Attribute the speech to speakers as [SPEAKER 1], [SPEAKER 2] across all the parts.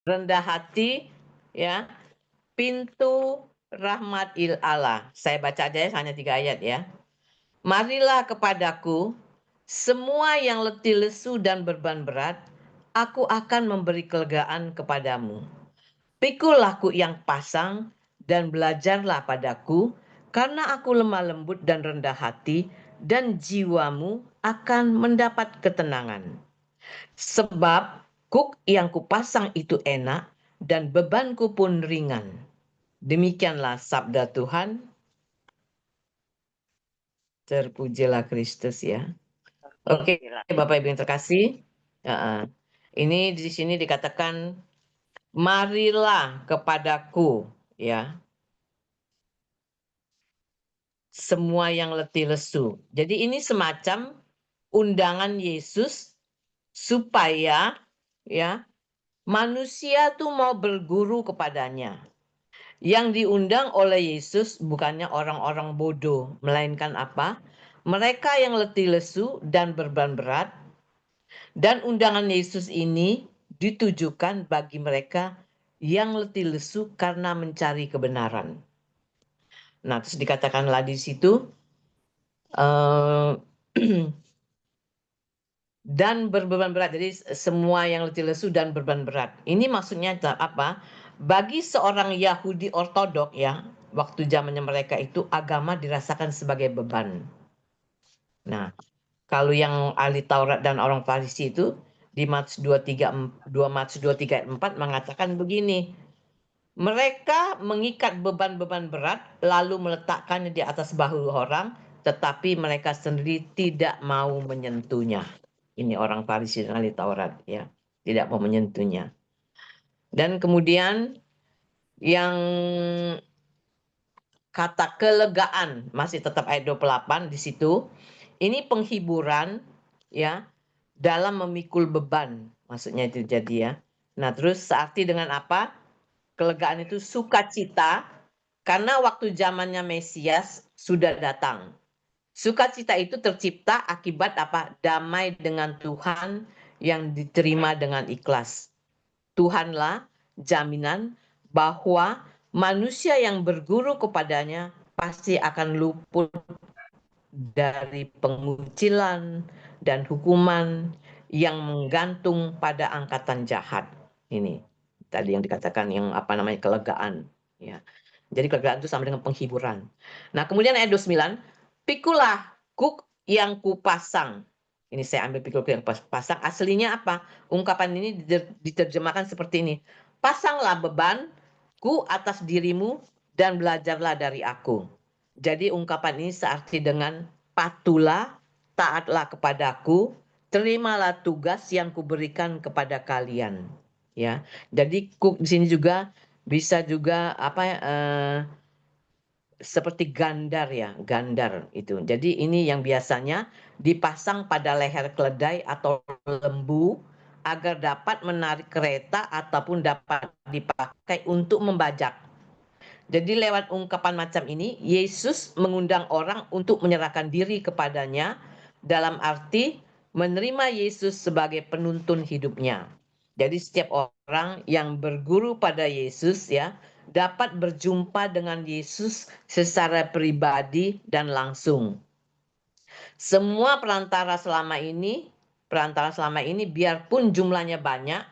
[SPEAKER 1] rendah hati, ya, pintu rahmat Allah. Saya baca aja ya, hanya 3 ayat ya. Marilah kepadaku, semua yang letih lesu dan beban berat, aku akan memberi kelegaan kepadamu. Pikul aku yang pasang dan belajarlah padaku, karena aku lemah lembut dan rendah hati, dan jiwamu akan mendapat ketenangan. Sebab kuk yang kupasang itu enak dan bebanku pun ringan. Demikianlah sabda Tuhan. Terpujilah Kristus ya. Oke, Bapak Ibu yang terkasih. Ini di sini dikatakan marilah kepadaku ya. Semua yang letih lesu. Jadi ini semacam undangan Yesus supaya ya manusia tuh mau berguru kepadanya. Yang diundang oleh Yesus bukannya orang-orang bodoh, melainkan apa? Mereka yang letih lesu dan beban berat. Dan undangan Yesus ini ditujukan bagi mereka yang letih lesu karena mencari kebenaran. Nah, terus dikatakanlah di situ dan berbeban berat. Jadi semua yang letih lesu dan beban berat. Ini maksudnya apa? Bagi seorang Yahudi ortodok ya, waktu zamannya mereka itu agama dirasakan sebagai beban. Nah, kalau yang ahli Taurat dan orang Farisi itu di Matius 23 ayat 4 mengatakan begini. Mereka mengikat beban-beban berat lalu meletakkannya di atas bahu orang, tetapi mereka sendiri tidak mau menyentuhnya. Ini orang Farisi dan ahli Taurat ya, tidak mau menyentuhnya. Dan kemudian yang kata kelegaan masih tetap ayat 28 di situ. Ini penghiburan ya dalam memikul beban, maksudnya itu jadi ya. Nah, terus searti dengan apa? Kelegaan itu sukacita karena waktu zamannya Mesias sudah datang. Sukacita itu tercipta akibat apa? Damai dengan Tuhan yang diterima dengan ikhlas. Tuhanlah jaminan bahwa manusia yang berguru kepadanya pasti akan luput dari pengucilan dan hukuman yang menggantung pada angkatan jahat. Ini tadi yang dikatakan yang apa namanya kelegaan ya. Jadi kelegaan itu sama dengan penghiburan. Nah, kemudian ayat 29, pikulah kuk yang kupasang. Ini saya ambil pikul yang pasang. Aslinya apa? Ungkapan ini diterjemahkan seperti ini. Pasanglah bebanku atas dirimu dan belajarlah dari aku. Jadi ungkapan ini searti dengan patulah, taatlah kepadaku, terimalah tugas yang kuberikan kepada kalian. Ya, jadi kuk di sini juga bisa juga apa seperti gandar ya, gandar itu. Jadi ini yang biasanya dipasang pada leher keledai atau lembu agar dapat menarik kereta ataupun dapat dipakai untuk membajak. Jadi lewat ungkapan macam ini, Yesus mengundang orang untuk menyerahkan diri kepadanya dalam arti menerima Yesus sebagai penuntun hidupnya. Jadi setiap orang yang berguru pada Yesus ya dapat berjumpa dengan Yesus secara pribadi dan langsung. Semua perantara selama ini biarpun jumlahnya banyak,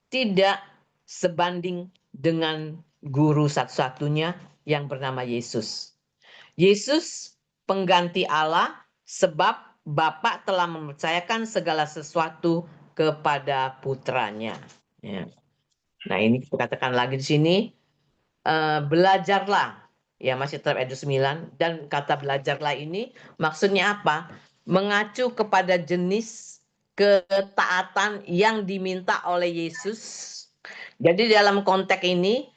[SPEAKER 1] tidak sebanding dengan guru satu-satunya yang bernama Yesus. Yesus pengganti Allah sebab Bapa telah mempercayakan segala sesuatu kepada putranya. Ya. Nah ini dikatakan lagi di sini, belajarlah. Ya masih tetap ayat 9 dan kata belajarlah ini maksudnya apa? Mengacu kepada jenis ketaatan yang diminta oleh Yesus. Jadi dalam konteks ini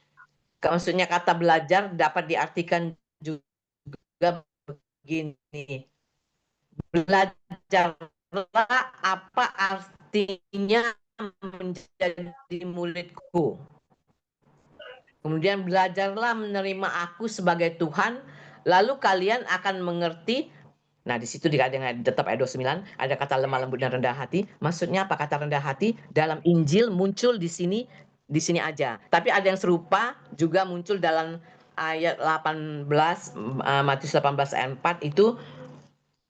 [SPEAKER 1] maksudnya kata belajar dapat diartikan juga begini. Belajarlah apa artinya menjadi muridku. Kemudian belajarlah menerima aku sebagai Tuhan, lalu kalian akan mengerti. Nah, di situ dengan tetap ayat 29 ada kata lemah lembut dan rendah hati. Maksudnya apa kata rendah hati? Dalam Injil muncul di sini di sini aja. Tapi ada yang serupa juga muncul dalam ayat 18, Matius 18 ayat 4 itu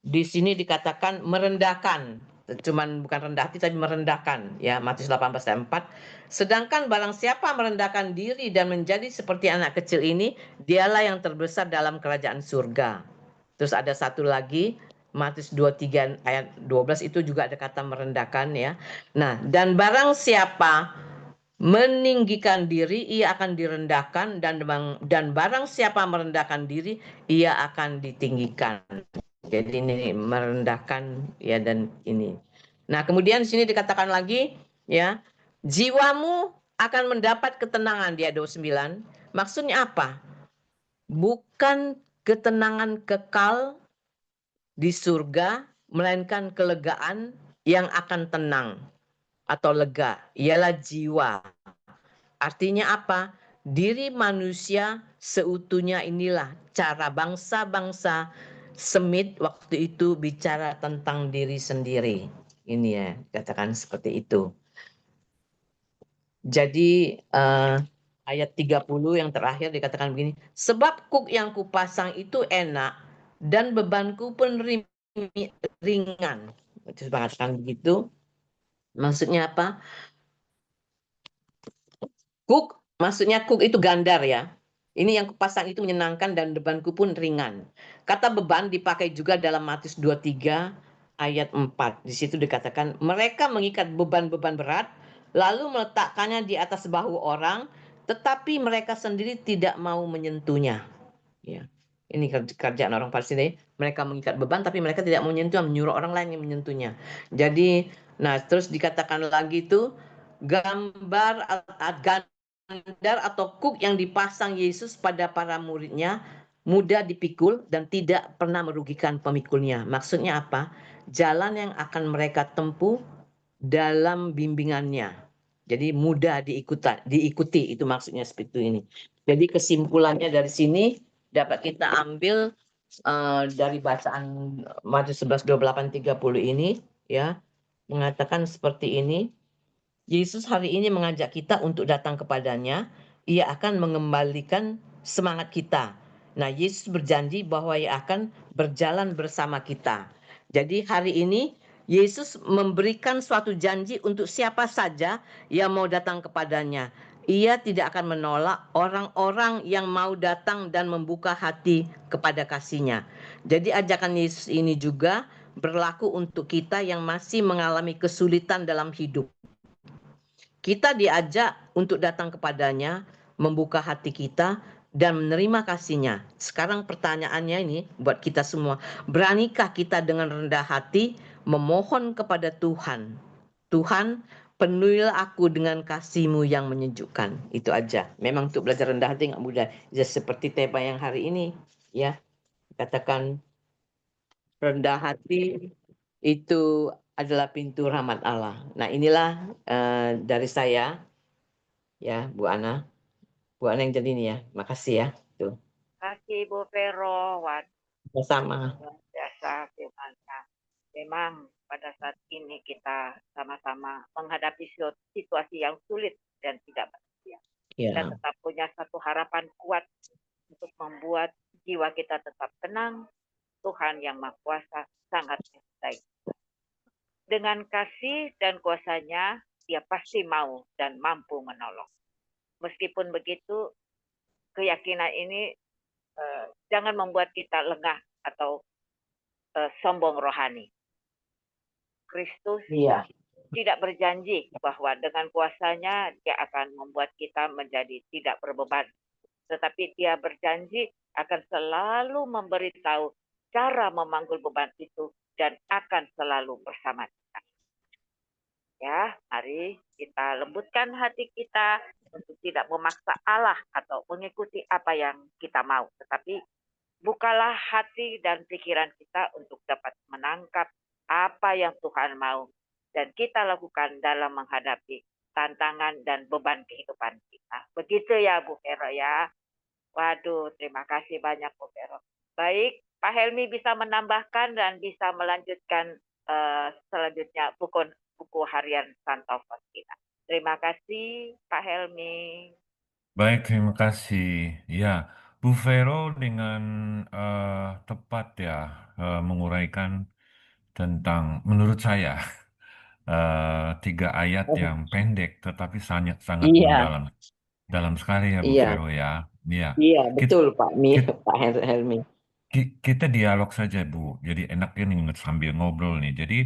[SPEAKER 1] di sini dikatakan merendahkan. Cuman bukan rendah hati tapi merendahkan ya, Matius 18 ayat 4. Sedangkan barang siapa merendahkan diri dan menjadi seperti anak kecil ini, dialah yang terbesar dalam kerajaan surga. Terus ada satu lagi Matius 23 ayat 12 itu juga ada kata merendahkan ya. Nah, dan barang siapa meninggikan diri ia akan direndahkan, dan barang siapa merendahkan diri ia akan ditinggikan. Jadi ini merendahkan ya, dan ini. Nah, kemudian di sini dikatakan lagi ya, jiwamu akan mendapat ketenangan di ayat 29. Maksudnya apa? Bukan ketenangan kekal di surga, melainkan kelegaan yang akan tenang atau lega, ialah jiwa. Artinya apa? Diri manusia seutuhnya inilah cara bangsa-bangsa Semit waktu itu bicara tentang diri sendiri. Ini ya, katakan seperti itu. Jadi ayat 30 yang terakhir dikatakan begini, sebab kuk yang kupasang itu enak dan bebanku pun ringan. Itu mengatakan begitu. Maksudnya apa? Kuk, maksudnya kuk itu gandar ya. Ini yang kupasang itu menyenangkan dan bebanku pun ringan. Kata beban dipakai juga dalam Matius 23 ayat 4. Di situ dikatakan mereka mengikat beban-beban berat lalu meletakkannya di atas bahu orang, tetapi mereka sendiri tidak mau menyentuhnya. Ya. Ini kerjaan orang Palestina. Mereka mengikat beban tapi mereka tidak mau menyentuh, menyuruh orang lain yang menyentuhnya. Jadi, nah terus dikatakan lagi itu gambar gandar atau kuk yang dipasang Yesus pada para muridnya mudah dipikul dan tidak pernah merugikan pemikulnya. Maksudnya apa? Jalan yang akan mereka tempuh dalam bimbingannya. Jadi mudah diikuti itu maksudnya seperti ini. Jadi kesimpulannya dari sini dapat kita ambil dari bacaan Matius 11, 28, 30 ini ya, mengatakan seperti ini. Yesus hari ini mengajak kita untuk datang kepadanya, ia akan mengembalikan semangat kita. Nah, Yesus berjanji bahwa ia akan berjalan bersama kita. Jadi hari ini Yesus memberikan suatu janji untuk siapa saja yang mau datang kepadanya. Ia tidak akan menolak orang-orang yang mau datang dan membuka hati kepada kasih-Nya. Jadi ajakan Yesus ini juga berlaku untuk kita yang masih mengalami kesulitan dalam hidup. Kita diajak untuk datang kepadanya, membuka hati kita, dan menerima kasih-Nya. Sekarang pertanyaannya ini buat kita semua. Beranikah kita dengan rendah hati memohon kepada Tuhan? Tuhan, penuhilah aku dengan kasih-Mu yang menyejukkan. Itu aja. Memang untuk belajar rendah hati nggak mudah. Just seperti tema yang hari ini. Ya, katakan rendah hati itu adalah pintu rahmat Allah. Nah, inilah dari saya. Ya, Bu Ana. Bu Ana yang jadi ini ya. Makasih ya. Tuh.
[SPEAKER 2] Kasih Bu Vero,
[SPEAKER 1] Sama-sama.
[SPEAKER 2] luar biasa firman-Nya. Memang pada saat ini kita sama-sama menghadapi situasi yang sulit dan tidak bahagia. Kita
[SPEAKER 1] Ya.
[SPEAKER 2] tetap punya satu harapan kuat untuk membuat jiwa kita tetap tenang. Tuhan yang Maha Kuasa sangat mencintai. Dengan kasih dan kuasa-Nya, Dia pasti mau dan mampu menolong. Meskipun begitu, keyakinan ini jangan membuat kita lengah atau sombong rohani. Kristus tidak berjanji bahwa dengan kuasa-Nya Dia akan membuat kita menjadi tidak berbeban. Tetapi Dia berjanji akan selalu memberitahu cara memanggul beban itu dan akan selalu bersama kita. Ya, mari kita lembutkan hati kita untuk tidak memaksa Allah atau mengikuti apa yang kita mau. Tetapi bukalah hati dan pikiran kita untuk dapat menangkap apa yang Tuhan mau. Dan kita lakukan dalam menghadapi tantangan dan beban kehidupan kita. Begitu ya Bu Vero ya. Waduh, terima kasih banyak Bu Vero. Baik, Pak Helmi bisa menambahkan dan bisa melanjutkan selanjutnya buku harian Santofos kita. Terima kasih Pak Helmi.
[SPEAKER 3] Baik, terima kasih. Ya, Bu Vero dengan tepat ya menguraikan tentang, menurut saya, tiga ayat yang pendek tetapi sangat sangat
[SPEAKER 1] Iya,
[SPEAKER 3] mendalam. Dalam sekali ya Bu
[SPEAKER 1] iya,
[SPEAKER 3] Vero ya. Ya,
[SPEAKER 1] iya,
[SPEAKER 3] kita,
[SPEAKER 1] betul Pak Helmi.
[SPEAKER 3] kita dialog saja Bu. Jadi enaknya nih sambil ngobrol nih. Jadi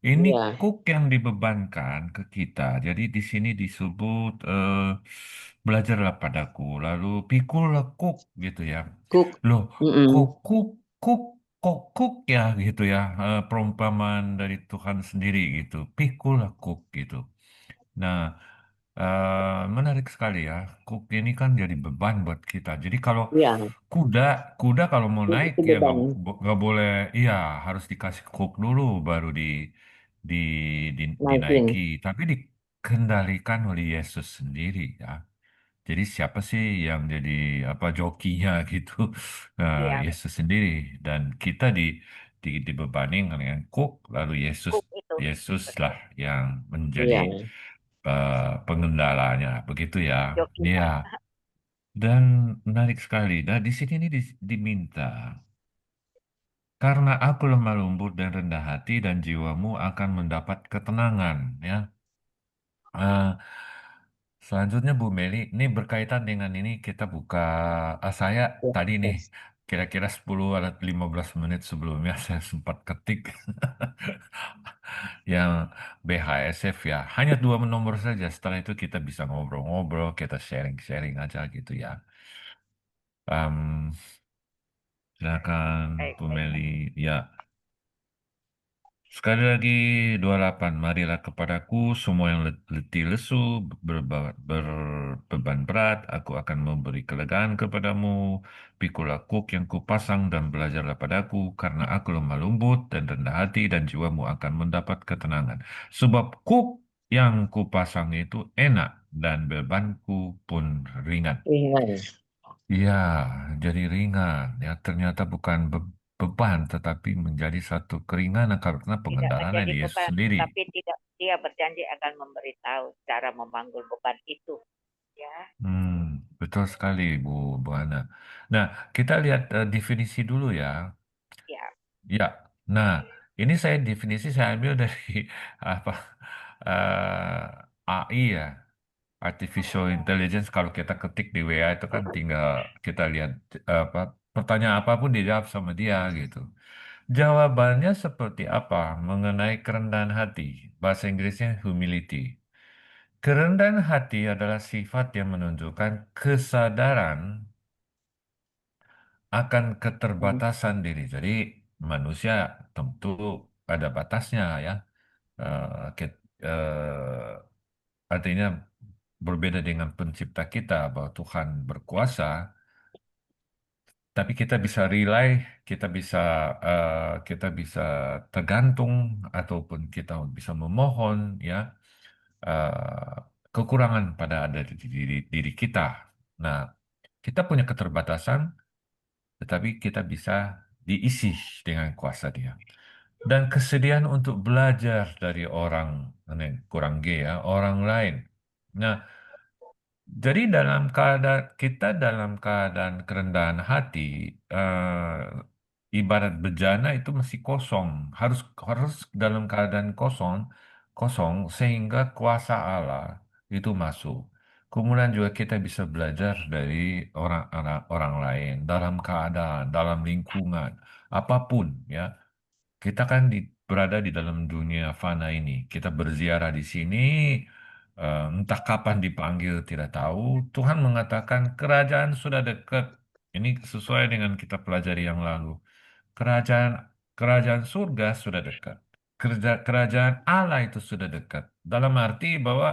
[SPEAKER 3] ini
[SPEAKER 1] Iya,
[SPEAKER 3] cook yang dibebankan ke kita. Jadi di sini disebut belajarlah padaku, lalu pikullah cook gitu ya.
[SPEAKER 1] cook.
[SPEAKER 3] Loh, kok
[SPEAKER 1] Mm-mm.
[SPEAKER 3] cook kok cook ya gitu ya. Perumpamaan dari Tuhan sendiri gitu. Pikullah cook gitu. Nah, menarik sekali ya. Cook ini kan jadi beban buat kita. Jadi kalau
[SPEAKER 1] Iya,
[SPEAKER 3] kuda, kuda kalau mau naik
[SPEAKER 1] itu
[SPEAKER 3] ya
[SPEAKER 1] beban
[SPEAKER 3] nggak boleh, iya harus dikasih cook dulu baru di,
[SPEAKER 1] naikin.
[SPEAKER 3] dinaiki. Tapi dikendalikan oleh Yesus sendiri ya. Jadi siapa sih yang jadi apa jokinya gitu? Nah,
[SPEAKER 2] Iya,
[SPEAKER 3] Yesus sendiri dan kita dibebani dengan cook lalu Yesus
[SPEAKER 2] cook itu.
[SPEAKER 3] Yesuslah
[SPEAKER 2] Betul.
[SPEAKER 3] yang menjadi
[SPEAKER 1] Iya,
[SPEAKER 3] pengendalanya begitu ya. Iya.
[SPEAKER 2] Jokinya.
[SPEAKER 3] Dan menarik sekali. Nah, di sini ini diminta, karena aku lemah lembut dan rendah hati dan jiwamu akan mendapat ketenangan. Ya. Eh, Selanjutnya Bu Meli, ini berkaitan dengan ini kita buka, saya
[SPEAKER 1] yes,
[SPEAKER 3] tadi nih,
[SPEAKER 1] yes.
[SPEAKER 3] kira-kira 10 atau 15 menit sebelumnya saya sempat ketik yang BHSF ya. Hanya dua nomor saja, setelah itu kita bisa ngobrol-ngobrol, kita sharing-sharing aja gitu ya. Em, Silakan
[SPEAKER 2] Baik,
[SPEAKER 3] Bu
[SPEAKER 2] baik.
[SPEAKER 3] Meli. Ya, sekali lagi 28. Marilah kepadaku semua yang letih lesu, berbeban berat, aku akan memberi kelegaan kepadamu. Pikulah kuk yang kupasang dan belajarlah padaku, karena aku lemah lembut dan rendah hati dan jiwamu akan mendapat ketenangan. Sebab kuk yang kupasang itu enak dan bebanku pun ringan.
[SPEAKER 1] Ringan.
[SPEAKER 3] Iya, jadi ringan. Ya, ternyata bukan beban, tetapi menjadi satu keringanan karena
[SPEAKER 2] Tidak
[SPEAKER 3] pengendaraannya
[SPEAKER 2] menjadi
[SPEAKER 3] di Yesus
[SPEAKER 2] beban,
[SPEAKER 3] sendiri.
[SPEAKER 2] tapi tidak, dia berjanji akan memberitahu cara memanggul beban itu. Ya,
[SPEAKER 3] Hmm, betul sekali, Bu Ana. Nah, kita lihat definisi dulu ya.
[SPEAKER 2] ya,
[SPEAKER 3] Ya, nah ini saya definisi saya ambil dari apa AI ya, Artificial Intelligence. Kalau kita ketik di WA itu kan tinggal kita lihat apa pertanyaan apapun dijawab sama dia gitu. Jawabannya seperti apa mengenai kerendahan hati? Bahasa Inggrisnya humility. Kerendahan hati adalah sifat yang menunjukkan kesadaran akan keterbatasan diri. Jadi manusia tentu ada batasnya ya. Artinya berbeda dengan pencipta kita bahwa Tuhan berkuasa, tapi kita bisa rely, kita bisa kita bisa tergantung ataupun kita bisa memohon ya eh, kekurangan pada ada di diri kita. Nah, kita punya keterbatasan, tetapi kita bisa diisi dengan kuasa Dia. Dan kesediaan untuk belajar dari orang, ini kurang G ya, orang lain. Nah, jadi dalam keadaan kita dalam keadaan kerendahan hati, ibarat bejana itu masih kosong, harus harus dalam keadaan kosong, kosong sehingga kuasa Allah itu masuk. Kemudian juga kita bisa belajar dari orang lain dalam keadaan, dalam lingkungan apapun ya. Kita kan berada di dalam dunia fana ini. Kita berziarah di sini, entah kapan dipanggil tidak tahu. Tuhan mengatakan kerajaan sudah dekat. Ini sesuai dengan kita pelajari yang lalu. Kerajaan kerajaan surga sudah dekat. Kerajaan Allah itu sudah dekat. Dalam arti bahwa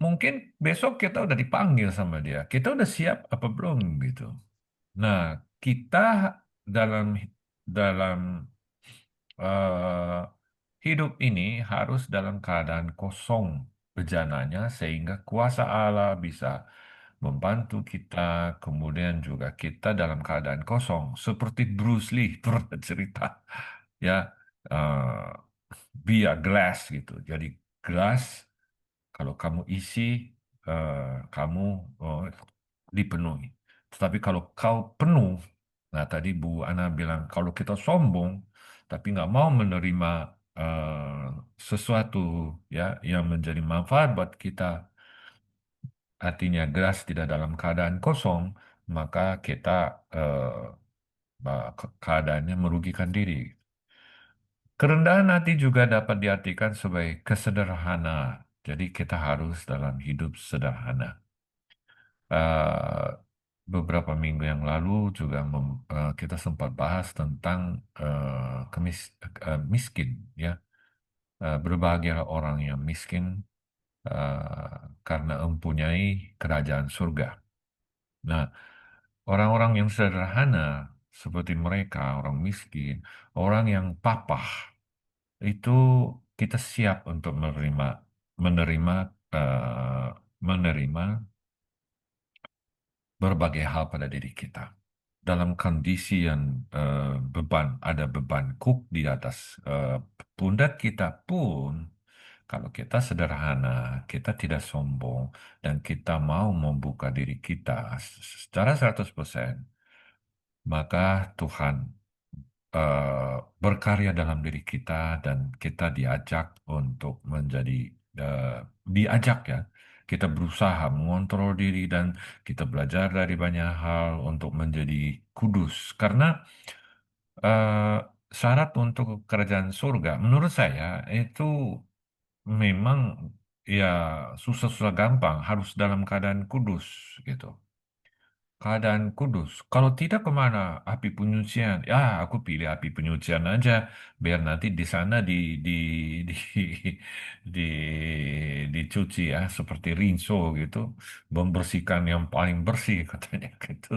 [SPEAKER 3] mungkin besok kita udah dipanggil sama dia. Kita udah siap apa belum gitu. Nah, kita dalam dalam eh, hidup ini harus dalam keadaan kosong bejananya sehingga kuasa Allah bisa membantu kita, kemudian juga kita dalam keadaan kosong seperti Bruce Lee pernah cerita ya, eh, be a glass gitu. Jadi gelas Kalau kamu isi, kamu dipenuhi. Tetapi kalau kau penuh, nah tadi Bu Ana bilang, kalau kita sombong, tapi nggak mau menerima sesuatu ya yang menjadi manfaat buat kita, artinya gelas tidak dalam keadaan kosong, maka kita keadaannya merugikan diri. Kerendahan hati juga dapat diartikan sebagai kesederhanaan. Jadi kita harus dalam hidup sederhana. Eh, Beberapa minggu yang lalu juga kita sempat bahas tentang miskin, ya. Berbahagialah orang yang miskin karena mempunyai kerajaan surga. Nah, orang-orang yang sederhana seperti mereka, orang miskin, orang yang papah, itu kita siap untuk menerima eh, menerima berbagai hal pada diri kita. Dalam kondisi yang ada beban kuk di atas pundak kita pun, kalau kita sederhana, kita tidak sombong, dan kita mau membuka diri kita secara 100%, maka Tuhan eh, berkarya dalam diri kita dan kita diajak untuk menjadi eh, diajak ya. Kita berusaha mengontrol diri dan kita belajar dari banyak hal untuk menjadi kudus. Karena eh, syarat untuk kerajaan surga, menurut saya itu memang ya susah-susah gampang, harus dalam keadaan kudus gitu. Keadaan kudus. Kalau tidak kemana? Api penyucian. Ya, aku pilih api penyucian aja, biar nanti di sana di di dicuci ya, seperti rinso gitu, membersihkan yang paling bersih katanya gitu.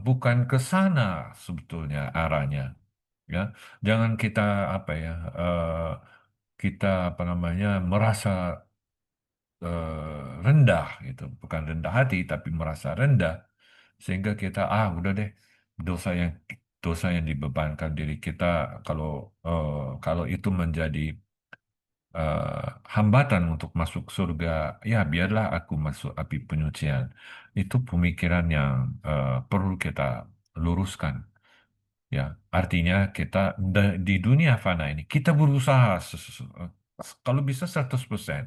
[SPEAKER 3] Bukan ke sana sebetulnya arahnya, ya. Jangan kita apa ya, kita apa namanya merasa rendah gitu, bukan rendah hati tapi merasa rendah sehingga kita udah deh, dosa yang dosa yang dibebankan diri kita, kalau kalau itu menjadi eh, hambatan untuk masuk surga, ya biarlah aku masuk api penyucian. Itu pemikiran yang perlu kita luruskan. Ya, artinya kita di dunia fana ini kita berusaha kalau bisa 100%,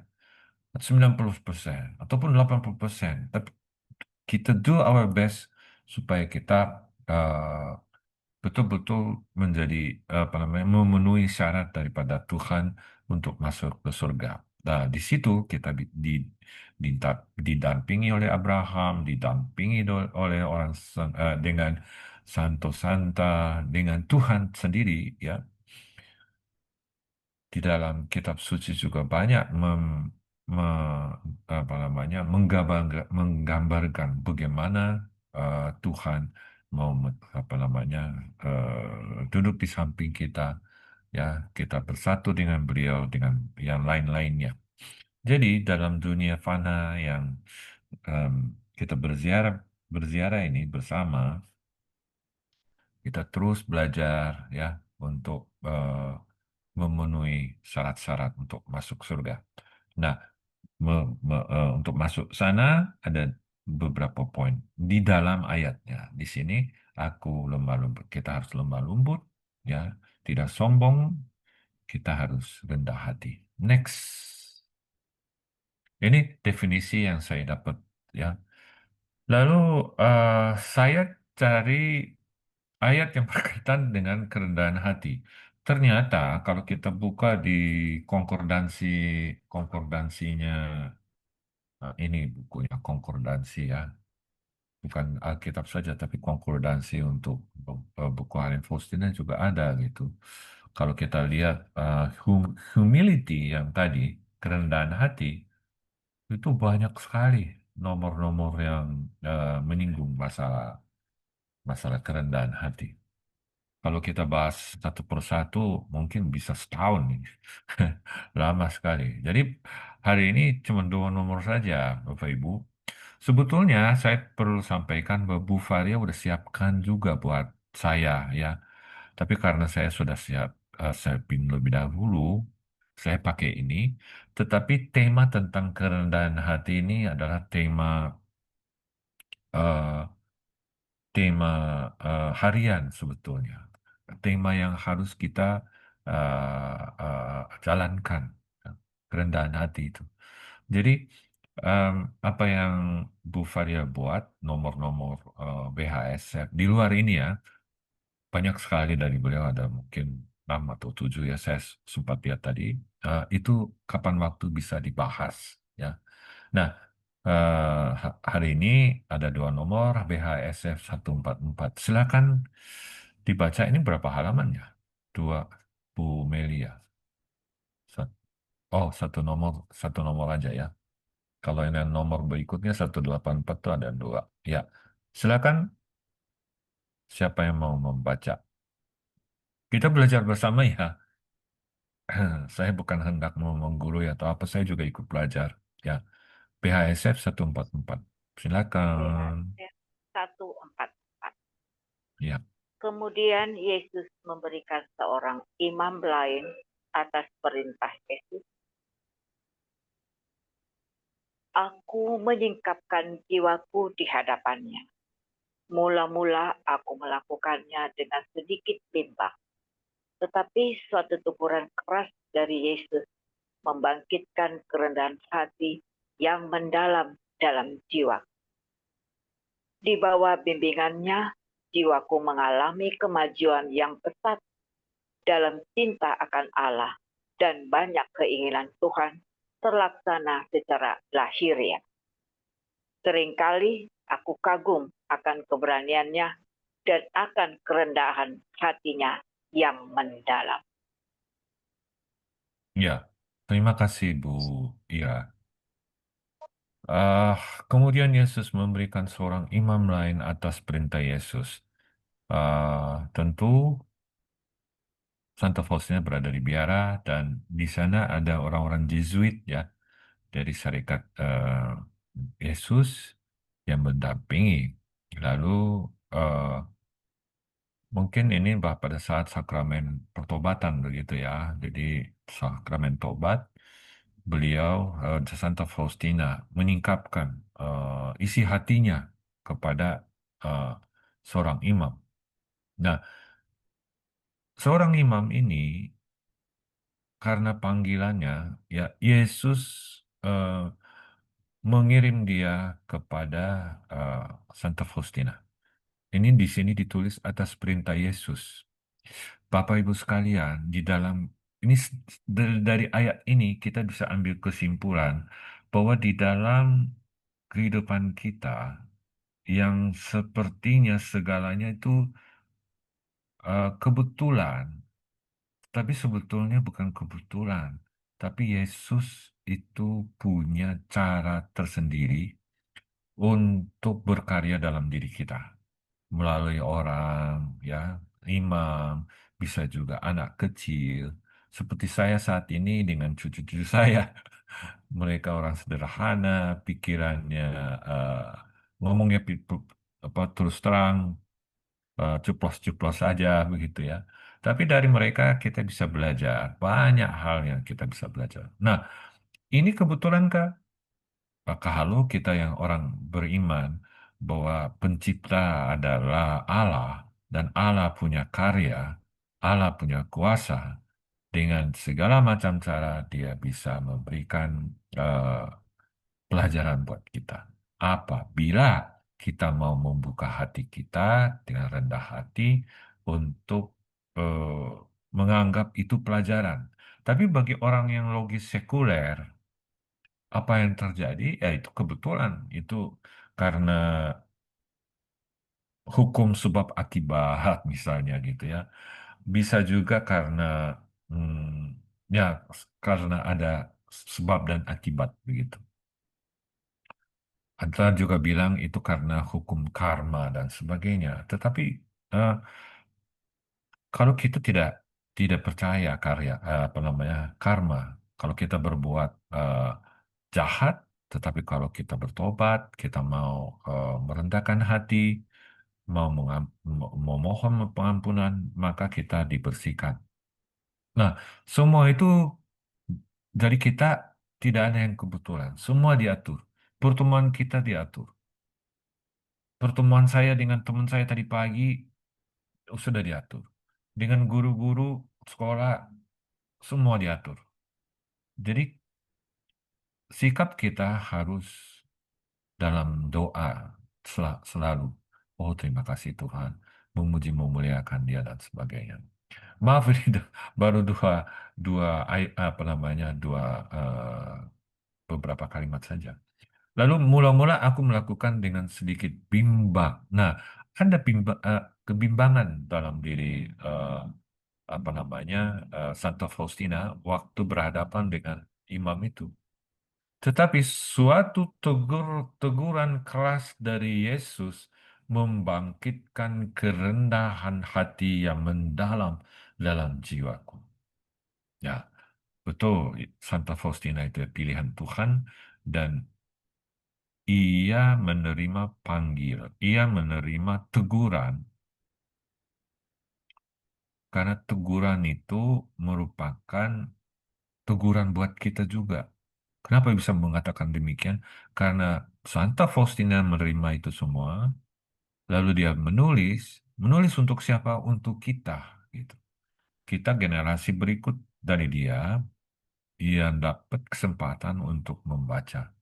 [SPEAKER 3] 90% ataupun 80%. Tapi kita do our best supaya kita eh, betul-betul menjadi apa namanya, memenuhi syarat daripada Tuhan untuk masuk ke surga. Nah, di situ kita didampingi oleh Abraham, didampingi oleh dengan Santo Santa, dengan Tuhan sendiri, ya. Di dalam kitab suci juga banyak apa namanya, menggambarkan bagaimana Tuhan mau apa namanya, duduk di samping kita, ya, kita bersatu dengan beliau dengan yang lain-lainnya. Jadi dalam dunia fana yang em, kita berziarah ini bersama, kita terus belajar ya untuk memenuhi syarat-syarat untuk masuk surga. Nah, untuk masuk sana ada beberapa poin di dalam ayatnya. Di sini aku lemah lembut. Kita harus lemah lembut, ya, tidak sombong. Kita harus rendah hati. Next, ini definisi yang saya dapat, ya. Lalu saya cari ayat yang berkaitan dengan kerendahan hati. Ternyata kalau kita buka di konkordansinya, ini bukunya konkordansi ya, bukan Alkitab saja tapi konkordansi untuk buku Helen Faustina juga ada gitu. Kalau kita lihat humility yang tadi, kerendahan hati, itu banyak sekali nomor-nomor yang menyinggung masalah masalah kerendahan hati. Kalau kita bahas satu persatu, mungkin bisa setahun ini. Lama sekali. Jadi hari ini cuma dua nomor saja, Bapak Ibu. Sebetulnya saya perlu sampaikan bahwa Bu Varia udah siapkan juga buat saya, ya. Tapi karena saya sudah siapin lebih dahulu, saya pakai ini, tetapi tema tentang kerendahan hati ini adalah eh, tema harian sebetulnya, tema yang harus kita jalankan, kerendahan hati itu. Jadi em, apa yang Bu Faria buat, nomor-nomor BHSF di luar ini ya, banyak sekali dari beliau, ada mungkin 6 atau 7 ya, saya sempat lihat tadi. Itu kapan waktu bisa dibahas ya. Nah, hari ini ada 2 nomor BHSF 144. Silakan dibaca, ini berapa halaman ya? 2, Bu Melia. Sat- Oh, satu nomor aja ya. Kalau ini nomor berikutnya 184 itu ada 2. Ya, silakan siapa yang mau membaca. Kita belajar bersama ya. Saya bukan hendak mau menggurui atau apa, saya juga ikut belajar. Ya, PHSF 144. Silakan.
[SPEAKER 2] BHSF 144.
[SPEAKER 3] Ya,
[SPEAKER 2] Kemudian Yesus memberikan seorang imam lain atas perintah Yesus. Aku menyingkapkan jiwaku di hadapannya. Mula-mula aku melakukannya dengan sedikit bimbang. Tetapi suatu teguran keras dari Yesus membangkitkan kerendahan hati yang mendalam dalam jiwa. Di bawah bimbingannya, jiwaku mengalami kemajuan yang pesat dalam cinta akan Allah dan banyak keinginan Tuhan terlaksana secara lahiriah. Seringkali aku kagum akan keberaniannya dan akan kerendahan hatinya yang mendalam.
[SPEAKER 3] ya. Terima kasih Bu Ira. Ah, kemudian Yesus memberikan seorang imam lain atas perintah Yesus. Tentu Santa Faustina berada di biara dan di sana ada orang-orang Jesuit ya dari Syarikat Yesus yang mendampingi. Lalu eh, mungkin ini pada saat sakramen pertobatan begitu ya. Jadi sakramen tobat, beliau Santa Faustina menyingkapkan isi hatinya kepada eh, seorang imam. Nah, seorang imam ini karena panggilannya, ya Yesus eh, mengirim dia kepada eh, Santa Faustina. Ini di sini ditulis atas perintah Yesus. Bapak Ibu sekalian, di dalam ini dari ayat ini kita bisa ambil kesimpulan bahwa di dalam kehidupan kita yang sepertinya segalanya itu kebetulan, tapi sebetulnya bukan kebetulan, tapi Yesus itu punya cara tersendiri untuk berkarya dalam diri kita melalui orang, ya, imam, bisa juga anak kecil. Seperti saya saat ini dengan cucu-cucu saya, mereka orang sederhana, pikirannya eh, ngomongnya apa terus terang, ceplos-ceplos saja begitu ya. Tapi dari mereka kita bisa belajar banyak hal yang kita bisa belajar. Nah, ini kebetulan Kak. Kalau kita yang orang beriman bahwa pencipta adalah Allah dan Allah punya karya, Allah punya kuasa, dengan segala macam cara dia bisa memberikan eh, pelajaran buat kita. Apabila kita mau membuka hati kita dengan rendah hati untuk eh, menganggap itu pelajaran. Tapi bagi orang yang logis sekuler, apa yang terjadi? Ya itu kebetulan. Itu karena hukum sebab akibat misalnya gitu ya. Bisa juga karena ya karena ada sebab dan akibat begitu. Ada juga bilang itu karena hukum karma dan sebagainya. Tetapi eh, kalau kita tidak percaya karya apa namanya karma, kalau kita berbuat jahat, tetapi kalau kita bertobat, kita mau merendahkan hati, memohon pengampunan, maka kita dibersihkan. Nah, semua itu Jadi kita tidak ada yang kebetulan, semua diatur. Pertemuan kita diatur. Pertemuan saya dengan teman saya tadi pagi sudah diatur. Dengan guru-guru sekolah semua diatur. Jadi sikap kita harus dalam doa selalu. Oh, terima kasih Tuhan, memuji memuliakan Dia dan sebagainya. Maaf ini baru dua dua apa namanya beberapa kalimat saja. Lalu mula-mula aku melakukan dengan sedikit bimbang. Nah, ada kebimbangan dalam diri apa namanya Santa Faustina waktu berhadapan dengan imam itu. Tetapi suatu teguran keras dari Yesus membangkitkan kerendahan hati yang mendalam dalam jiwaku. Ya, betul, Santa Faustina itu pilihan Tuhan dan ia menerima ia menerima teguran karena teguran itu merupakan teguran buat kita juga. Kenapa bisa mengatakan demikian? Karena Santa Faustina menerima itu semua, lalu dia menulis untuk siapa? Untuk kita, gitu. Kita generasi berikut dari dia dapat kesempatan untuk membaca.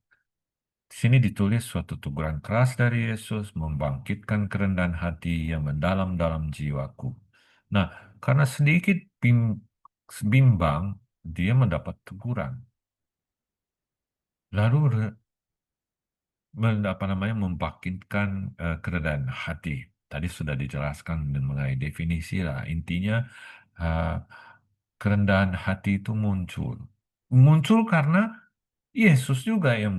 [SPEAKER 3] Di sini ditulis suatu teguran keras dari Yesus membangkitkan kerendahan hati yang mendalam dalam jiwaku. Nah, karena sedikit bimbang, dia mendapat teguran. Lalu apa namanya membangkitkan keredaan hati. Tadi sudah dijelaskan mengenai definisi lah. Intinya eh, kerendahan hati itu muncul. Muncul karena Yesus juga yang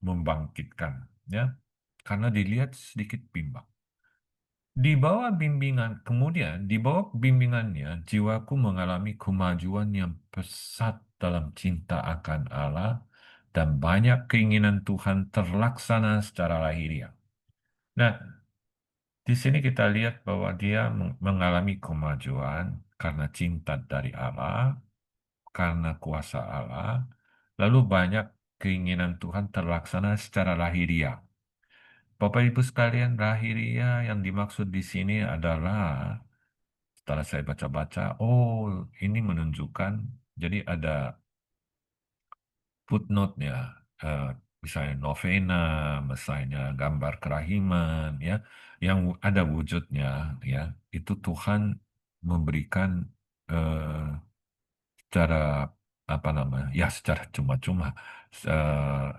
[SPEAKER 3] membangkitkan, ya. Karena dilihat sedikit bimbang. Di bawah bimbingannya, jiwaku mengalami kemajuan yang pesat dalam cinta akan Allah dan banyak keinginan Tuhan terlaksana secara lahiriah. Nah, di sini kita lihat bahwa dia mengalami kemajuan karena cinta dari Allah, karena kuasa Allah, lalu banyak keinginan Tuhan terlaksana secara lahiriah. Bapak Ibu sekalian, lahiriah yang dimaksud di sini adalah setelah saya baca-baca, oh ini menunjukkan, jadi ada footnote-nya, eh, misalnya novena, misalnya gambar kerahiman, ya, yang ada wujudnya, ya, itu Tuhan memberikan eh, secara apa namanya, ya secara cuma-cuma,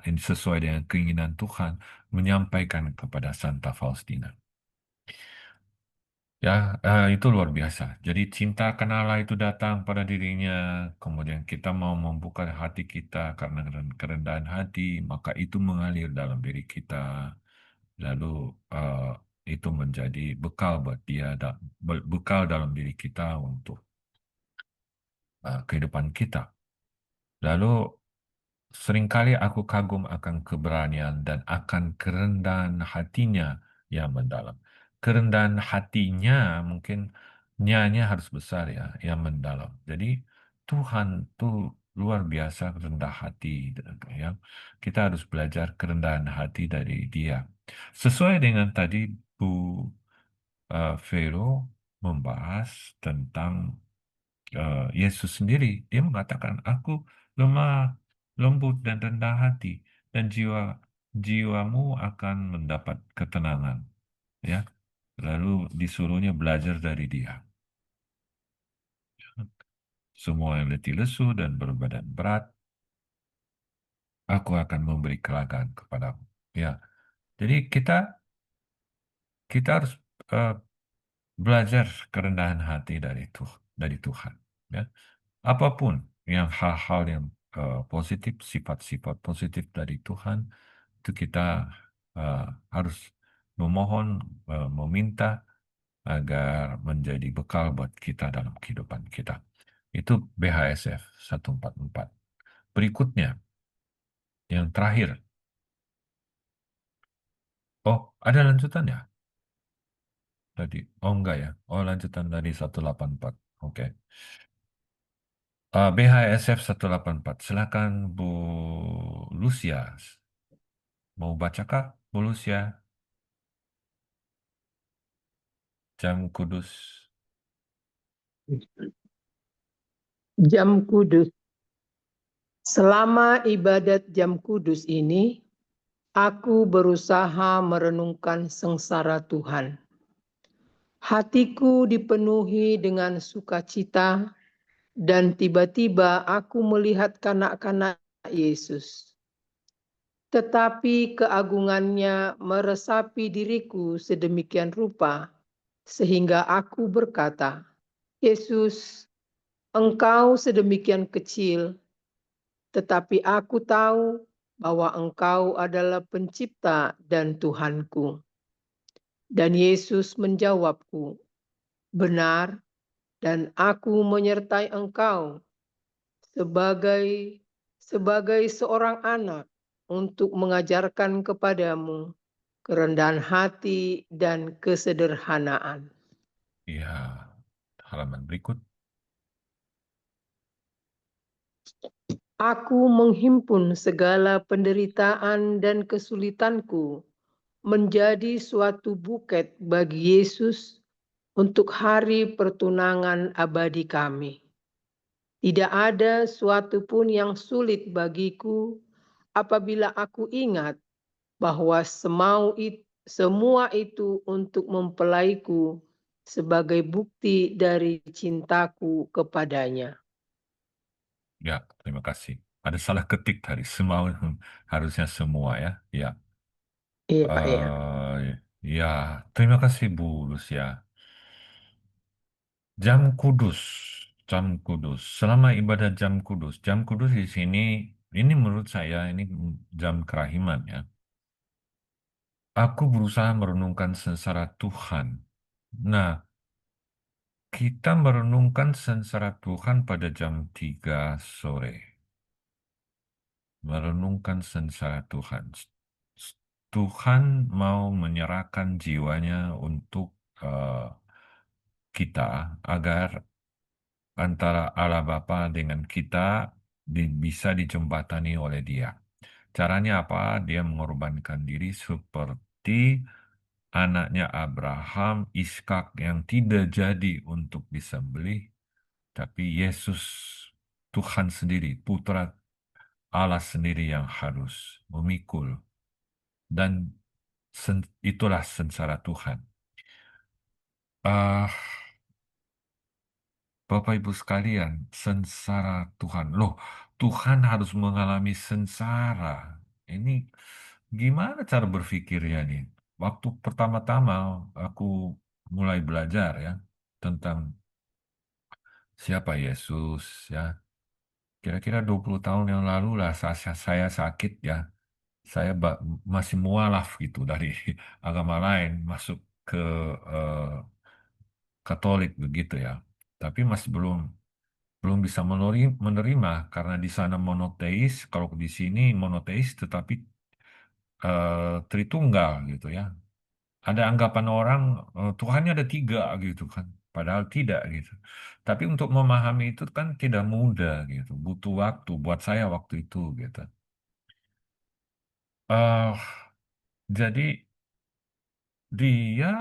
[SPEAKER 3] ini sesuai dengan keinginan Tuhan, menyampaikan kepada Santa Faustina. Ya, itu luar biasa. Jadi cinta kenala itu datang pada dirinya, kemudian kita mau membuka hati kita karena kerendahan hati, maka itu mengalir dalam diri kita. Lalu itu menjadi bekal buat dia, bekal dalam diri kita untuk kehidupan kita. Lalu seringkali aku kagum akan keberanian dan akan kerendahan hatinya yang mendalam. Kerendahan hatinya mungkin nyanya harus besar ya, yang mendalam. Jadi Tuhan tuh luar biasa rendah hati, ya. Kita harus belajar kerendahan hati dari Dia. Sesuai dengan tadi Bu Vero membahas tentang Yesus sendiri, dia mengatakan, aku lemah, lembut dan rendah hati, dan jiwamu akan mendapat ketenangan. Ya, lalu disuruhnya belajar dari dia. Semua yang letih lesu dan berbadan berat, aku akan memberi kelegaan kepadamu. Ya, jadi kita harus eh, belajar kerendahan hati dari Tuhan. Ya, apapun yang hal-hal yang positif, sifat-sifat positif dari Tuhan, itu kita eh, harus memohon, meminta agar menjadi bekal buat kita dalam kehidupan kita. Itu BHSF 144. Berikutnya, yang terakhir. Oh, ada lanjutannya tadi. Oh, enggak ya. Oh, lanjutan dari 184. Oke. BHSF 184. Silakan Bu Lucia. Mau bacakah Bu Lucia? Jam Kudus.
[SPEAKER 4] Jam Kudus. Selama ibadat jam kudus ini, aku berusaha merenungkan sengsara Tuhan. Hatiku dipenuhi dengan sukacita dan tiba-tiba aku melihat kanak-kanak Yesus. Tetapi keagungannya meresapi diriku sedemikian rupa, sehingga aku berkata, Yesus, Engkau sedemikian kecil, tetapi aku tahu bahwa Engkau adalah pencipta dan Tuhanku. Dan Yesus menjawabku, benar, dan aku menyertai Engkau sebagai seorang anak untuk mengajarkan kepadamu kerendahan hati dan kesederhanaan.
[SPEAKER 3] Ya, halaman berikut.
[SPEAKER 4] Aku menghimpun segala penderitaan dan kesulitanku menjadi suatu buket bagi Yesus untuk hari pertunangan abadi kami. Tidak ada suatu pun yang sulit bagiku apabila aku ingat bahwa semua itu untuk mempelaiku sebagai bukti dari cintaku kepadanya.
[SPEAKER 3] Ya, terima kasih. Ada salah ketik tadi. Semua harusnya semua ya. Ya.
[SPEAKER 4] Iya, Pak ya.
[SPEAKER 3] Ya, terima kasih Bu Lucia. Jam kudus, jam kudus. Selama ibadah jam kudus di sini, ini menurut saya ini jam kerahiman ya. Aku berusaha merenungkan sengsara Tuhan. Nah, kita merenungkan sengsara Tuhan pada jam 3 sore. Merenungkan sengsara Tuhan. Tuhan mau menyerahkan jiwanya untuk kita agar antara Allah Bapa dengan kita bisa dijembatani oleh Dia. Caranya apa? Dia mengorbankan diri seperti anaknya Abraham, Ishak yang tidak jadi untuk disembelih, tapi Yesus, Tuhan sendiri, Putra Allah sendiri yang harus memikul. Dan itulah sengsara Tuhan. Ah, Bapak Ibu sekalian, sengsara Tuhan. Loh, Tuhan harus mengalami sengsara. Ini gimana cara berpikirnya nih? Waktu pertama-tama aku mulai belajar ya tentang siapa Yesus ya. Kira-kira 20 tahun yang lalu lah saya sakit ya. Saya masih mualaf gitu dari agama lain masuk ke eh, Katolik begitu ya. Tapi masih belum bisa menerima karena di sana monoteis, kalau di sini monoteis tetapi Tritunggal gitu ya. Ada anggapan orang Tuhannya ada tiga gitu kan, padahal tidak gitu. Tapi untuk memahami itu kan tidak mudah gitu, butuh waktu buat saya waktu itu gitu. eh jadi dia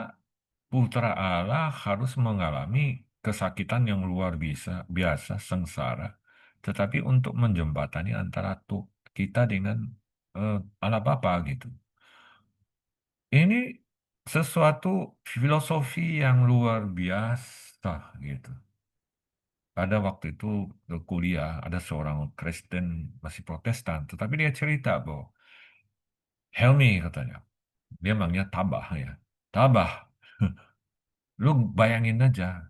[SPEAKER 3] Putra Allah harus mengalami kesakitan yang luar biasa, sengsara. Tetapi untuk menjembatani antara kita dengan Allah Bapa gitu. Ini sesuatu filosofi yang luar biasa gitu. Ada waktu itu kuliah, ada seorang Kristen masih Protestan, tetapi dia cerita bahwa Helmi katanya, dia manggilnya Tabah ya. Tabah, lu bayangin aja,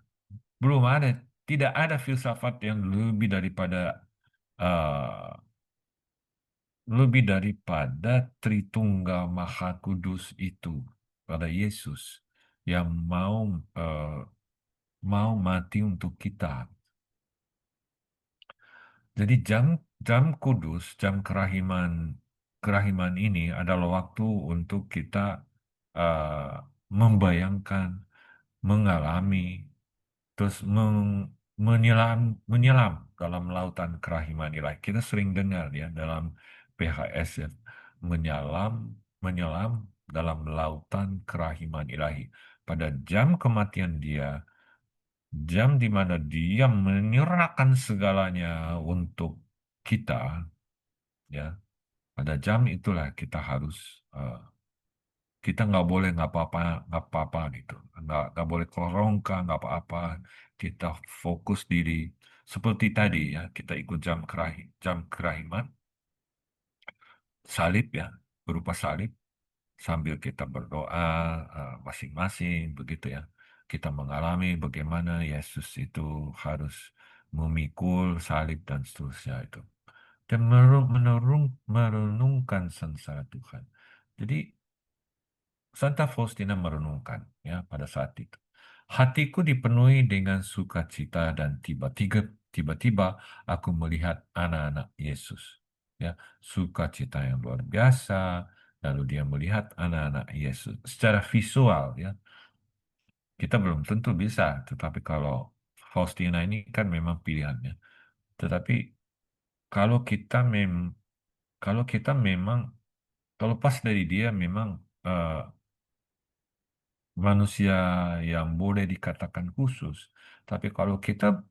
[SPEAKER 3] belum ada, tidak ada filsafat yang eh, lebih daripada Tritunggal Maha Kudus itu pada Yesus yang eh, mau mati untuk kita. Jadi jam kudus, jam kerahiman ini adalah waktu untuk kita membayangkan, mengalami, terus menyelam dalam lautan kerahiman ilahi. Kita sering dengar ya dalam PHS ya, menyelam menyelam dalam lautan kerahiman ilahi. Pada jam kematian dia, jam di mana dia menyerahkan segalanya untuk kita, ya, pada jam itulah kita harus kita nggak boleh nggak apa-apa gitu, nggak boleh kelongkang nggak apa-apa. Kita fokus diri seperti tadi ya, kita ikut jam kerahiman salib ya, berupa salib sambil kita berdoa masing-masing begitu ya. Kita mengalami bagaimana Yesus itu harus memikul salib dan seterusnya itu. Dan merenungkan sengsara Tuhan. Jadi Santa Faustina merenungkan ya pada saat itu. Hatiku dipenuhi dengan sukacita dan tiba-tiba aku melihat anak-anak Yesus. Ya, sukacita yang luar biasa. Lalu dia melihat anak-anak Yesus secara visual ya. Kita belum tentu bisa, tetapi kalau Faustina ini kan memang pilihannya. Tetapi kalau kita mem kalau kita memang kalau pas dari dia memang eh, manusia yang boleh dikatakan khusus. Tapi kalau kita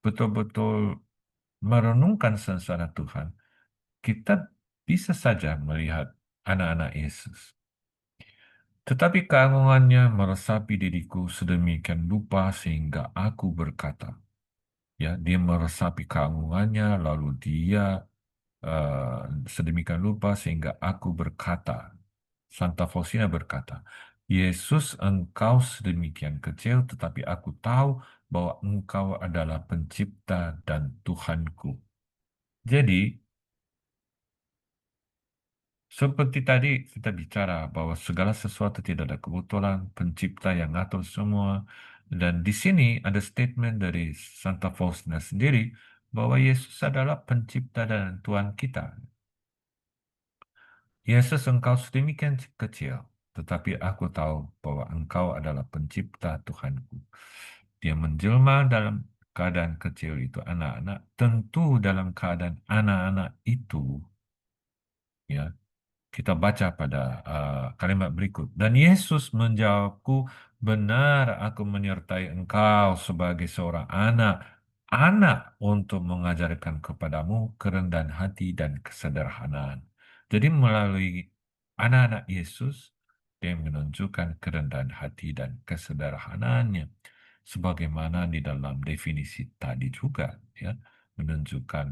[SPEAKER 3] betul-betul merenungkan sengsara Tuhan, kita bisa saja melihat anak-anak Yesus. Tetapi keagungannya meresapi diriku sedemikian lupa sehingga aku berkata, ya, dia meresapi keagungannya, lalu dia eh, sedemikian lupa sehingga aku berkata, Santa Faustina berkata, Yesus, engkau sedemikian kecil, tetapi aku tahu bahwa engkau adalah pencipta dan Tuhanku. Jadi, seperti tadi kita bicara bahwa segala sesuatu tidak ada kebetulan, pencipta yang ngatur semua. Dan di sini ada statement dari Santa Faustina sendiri bahwa Yesus adalah pencipta dan Tuhan kita. Yesus, engkau sedemikian kecil, tetapi aku tahu bahwa engkau adalah pencipta Tuhanku. Dia menjelma dalam keadaan kecil itu anak-anak, tentu dalam keadaan anak-anak itu, ya, kita baca pada kalimat berikut. Dan Yesus menjawabku, benar aku menyertai engkau sebagai seorang anak untuk mengajarkan kepadamu kerendahan hati dan kesederhanaan. Jadi melalui anak-anak Yesus, dia menunjukkan kerendahan hati dan kesederhanaannya. Sebagaimana di dalam definisi tadi juga, ya, menunjukkan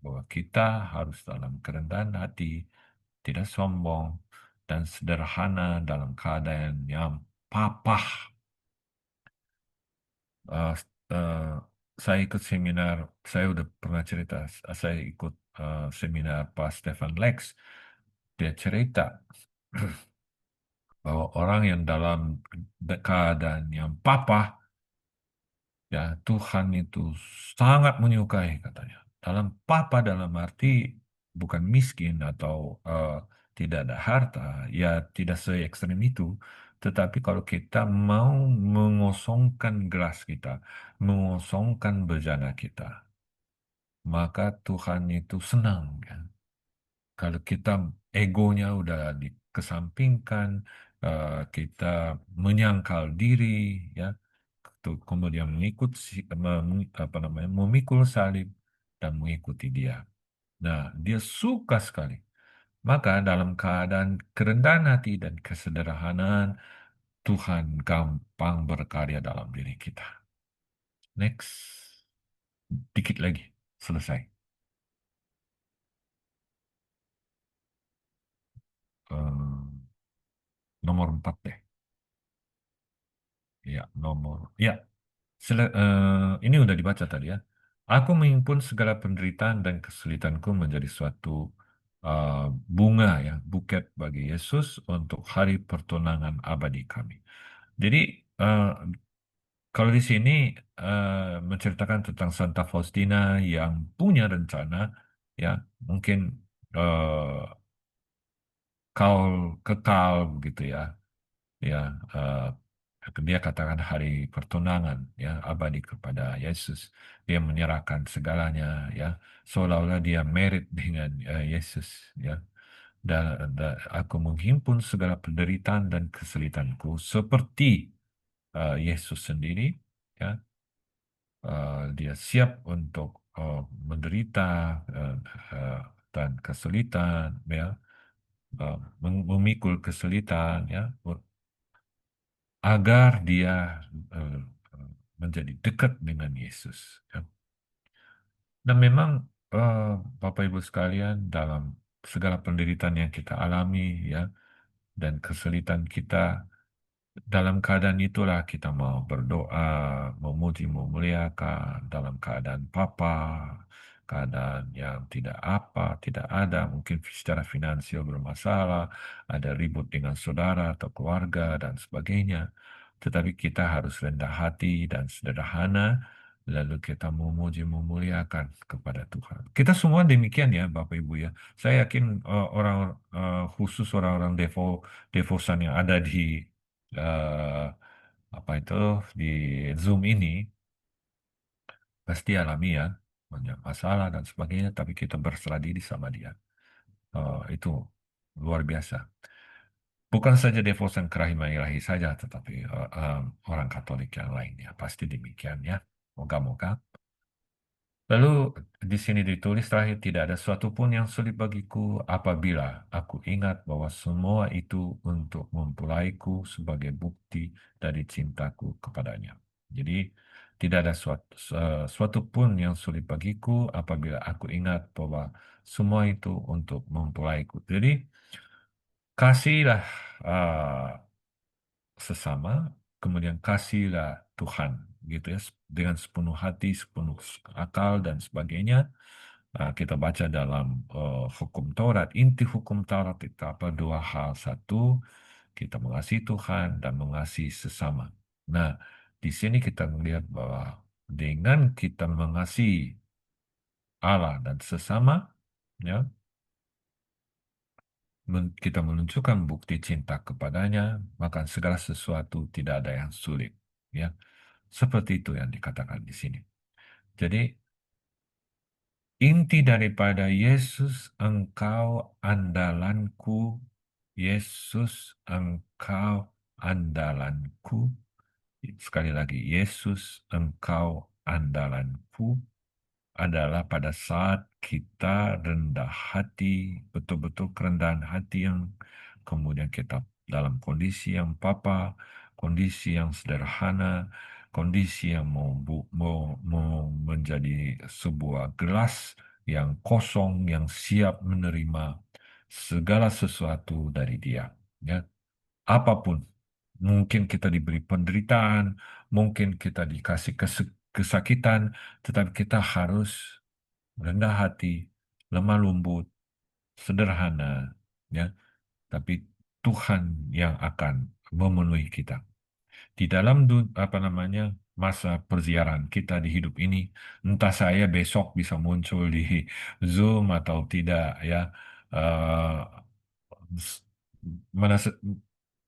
[SPEAKER 3] bahwa kita harus dalam kerendahan hati, tidak sombong, dan sederhana dalam keadaan yang papah. Eh, eh, saya ikut seminar, saya udah pernah cerita, saya ikut seminar Pak Stefan Lex. Dia cerita bahwa orang yang dalam keadaan yang papah, ya, Tuhan itu sangat menyukai katanya. Dalam arti bukan miskin atau tidak ada harta, ya tidak se-ekstrem itu. Tetapi kalau kita mau mengosongkan gelas kita, mengosongkan bejana kita, maka Tuhan itu senang kan. Kalau kita egonya udah dikesampingkan, kita menyangkal diri, ya, kemudian apa namanya, memikul salib dan mengikuti dia. Nah, dia suka sekali. Maka dalam keadaan kerendahan hati dan kesederhanaan, Tuhan gampang berkarya dalam diri kita. Next, dikit lagi, selesai. Eh, nomor 4 deh. Ya, Ya, ini udah dibaca tadi ya. Aku menghimpun segala penderitaan dan kesulitanku menjadi suatu uh, bunga ya, buket bagi Yesus untuk hari pertunangan abadi kami. Jadi kalau di sini menceritakan tentang Santa Faustina yang punya rencana, ya, mungkin uh, kekal begitu ya, ya. dia katakan hari pertunangan ya abadi kepada Yesus. Dia menyerahkan segalanya ya, seolah-olah dia married dengan Yesus ya. Dan aku menghimpun segala penderitaan dan kesulitanku seperti Yesus sendiri ya. Dia siap untuk menderita uh, uh, dan kesulitan ya, memikul kesulitan ya, agar dia uh, menjadi dekat dengan Yesus ya. Dan memang Bapak Ibu sekalian, dalam segala penderitaan yang kita alami ya, dan kesulitan kita, dalam keadaan itulah kita mau berdoa, memuji, memuliakan, dalam keadaan keadaan yang tidak ada, mungkin secara finansial bermasalah, ada ribut dengan saudara atau keluarga dan sebagainya. Tetapi kita harus rendah hati dan sederhana, lalu kita memuji, memuliakan kepada Tuhan. Kita semua demikian ya, Bapak Ibu ya. Saya yakin khusus orang-orang devosan yang ada di eh, apa itu di Zoom ini pasti alami ya banyak masalah dan sebagainya, tapi kita berserah diri sama dia. Itu luar biasa. Bukan saja devosan kerahiman ilahi saja, tetapi orang Katolik yang lainnya pasti demikian ya. Moga-moga. Lalu di sini ditulis terakhir, tidak ada suatu pun yang sulit bagiku apabila aku ingat bahwa semua itu untuk mempelaiku sebagai bukti dari cintaku kepadanya. Jadi tidak ada suatu pun yang sulit bagiku apabila aku ingat bahwa semua itu untuk mempelaiku. Jadi kasihlah uh, sesama, kemudian kasihlah Tuhan gitu ya, dengan sepenuh hati, sepenuh akal dan sebagainya. Kita baca dalam hukum Taurat, inti hukum Taurat itu apa? Dua hal. Satu, kita mengasihi Tuhan dan mengasihi sesama. Nah, di sini kita melihat bahwa dengan kita mengasihi Allah dan sesama, ya, kita menunjukkan bukti cinta kepadanya, maka segala sesuatu tidak ada yang sulit. Ya, seperti itu yang dikatakan di sini. Jadi, inti daripada Yesus, engkau andalanku, Yesus, engkau andalanku. Sekali lagi, Yesus, engkau andalanku, adalah pada saat kita rendah hati, betul-betul kerendahan hati yang kemudian kita dalam kondisi yang kondisi yang sederhana, kondisi yang mau menjadi sebuah gelas yang kosong, yang siap menerima segala sesuatu dari Dia. Ya, apapun. Mungkin kita diberi penderitaan, mungkin kita dikasih kesakitan, tetapi kita harus rendah hati, lemah lembut, sederhana, ya. Tapi Tuhan yang akan memenuhi kita. Di dalam masa perziarahan kita di hidup ini, entah saya besok bisa muncul di Zoom atau tidak, ya. eh, s- mana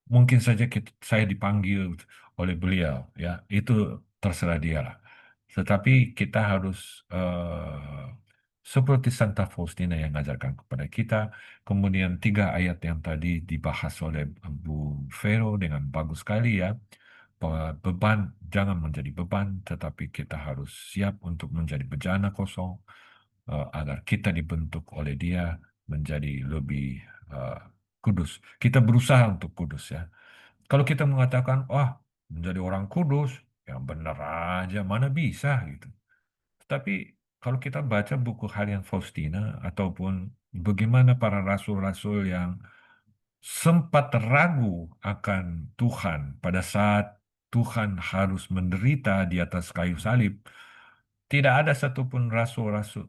[SPEAKER 3] mungkin saja saya dipanggil oleh beliau, ya itu terserah dia lah. Tetapi kita harus seperti Santa Faustina yang mengajarkan kepada kita, kemudian 3 ayat yang tadi dibahas oleh Bu Vero dengan bagus sekali ya, bahwa beban jangan menjadi beban, tetapi kita harus siap untuk menjadi bejana kosong agar kita dibentuk oleh Dia menjadi lebih eh, kudus. Kita berusaha untuk kudus ya. Kalau kita mengatakan, wah, menjadi orang kudus, yang benar aja, mana bisa gitu. Tapi kalau kita baca buku Harian Faustina ataupun bagaimana para rasul-rasul yang sempat ragu akan Tuhan pada saat Tuhan harus menderita di atas kayu salib, tidak ada satupun rasul-rasul,